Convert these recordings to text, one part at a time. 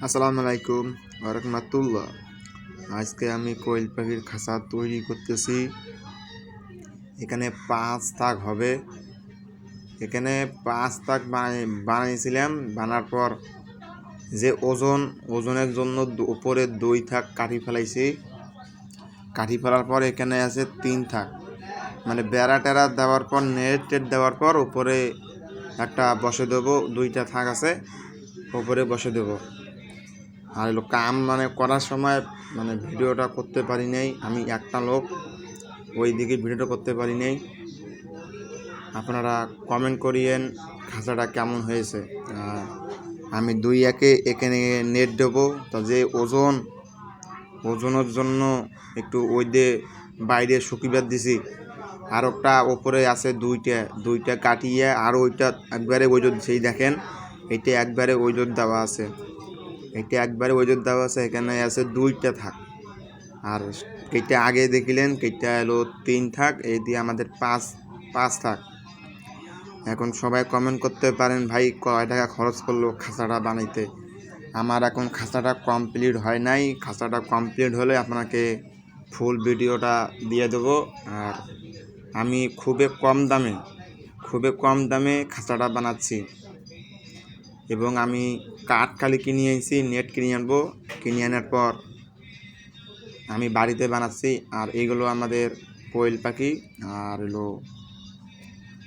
আসসালামু আলাইকুম ওয়া রাহমাতুল্লাহ। আজকে আমি কোয়েল পাখির খাঁচা তৈরি করতেছি। এখানে 5 তাক হবে। এখানে 5 তাক বানিয়েছিলাম। বানার পর যে ওজনের জন্য উপরে 2 থাক কাটি ফেলাইছি। কাটি ফেলার পর এখানে আছে 3 থাক, মানে বেড়া টেরা দেওয়ার পর নেট টেট দেওয়ার পর উপরে একটা বসে দেবো। 2টা থাক আছে, উপরে বসে দেবো। আর এলো কাম করার সময় ভিডিওটা করতে পারি নাই। আমি একটা লোক, ওই দিকে ভিডিওটা করতে পারি নাই। আপনারা কমেন্ট করিয়েন খাঁচাটা কেমন হয়েছে। আমি 2 একে এখানে নেট দেবো। তা যে ওজনের জন্য একটু ওই দিয়ে বাইরে শুকিবার দিছি। আর একটা ওপরে আছে দুইটা কাটিয়ে আর ওইটা একবারে ওজন, সেই দেখেন এইটা একবারে ওজন দেওয়া আছে। এখানে আছে 2টা থাক। আর কেটে আগে দেখিলেন কেটে এলো 3 থাক। এই দিয়ে আমাদের পাঁচ থাক। এখন সবাই কমেন্ট করতে পারেন, ভাই কয় টাকা খরচ করলো খাঁচাটা বানাইতে। আমার এখন খাঁচাটা কমপ্লিট হয় নাই। খাঁচাটা কমপ্লিট হলে আপনাকে ফুল ভিডিওটা দিয়ে দেবো। আর আমি খুবই কম দামে খাঁচাটা বানাচ্ছি। এবং আমি কাঠ খালি কিনে আনছি, নেট কিনে আনবো। কিনে আনার পর আমি বাড়িতে বানাচ্ছি। আর এইগুলো আমাদের কোয়েল পাখি। আর এলো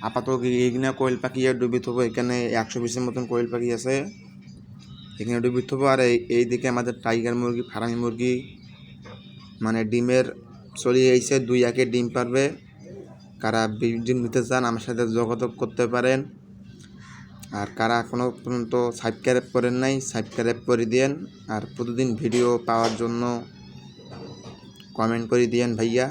আপাতত এইখানে কোয়েল পাখি আর ডুবি থবো। এখানে 120-এর মতন কোয়েল পাখি আছে, এখানে ডুবি থবো। আর এই দিকে আমাদের টাইগার মুরগি, ফার্মি মুরগি ডিমের চলে এসে 2 একে ডিম পারবে। কারা ডিম নিতে চান আমার সাথে যোগাযোগ করতে পারেন। আর কারা এখনও পর্যন্ত সাবস্ক্রাইব করেন নাই, সাবস্ক্রাইব করে দিয়েন। আর প্রতিদিন ভিডিও পাওয়ার জন্য কমেন্ট করে দিয়েন ভাইয়া।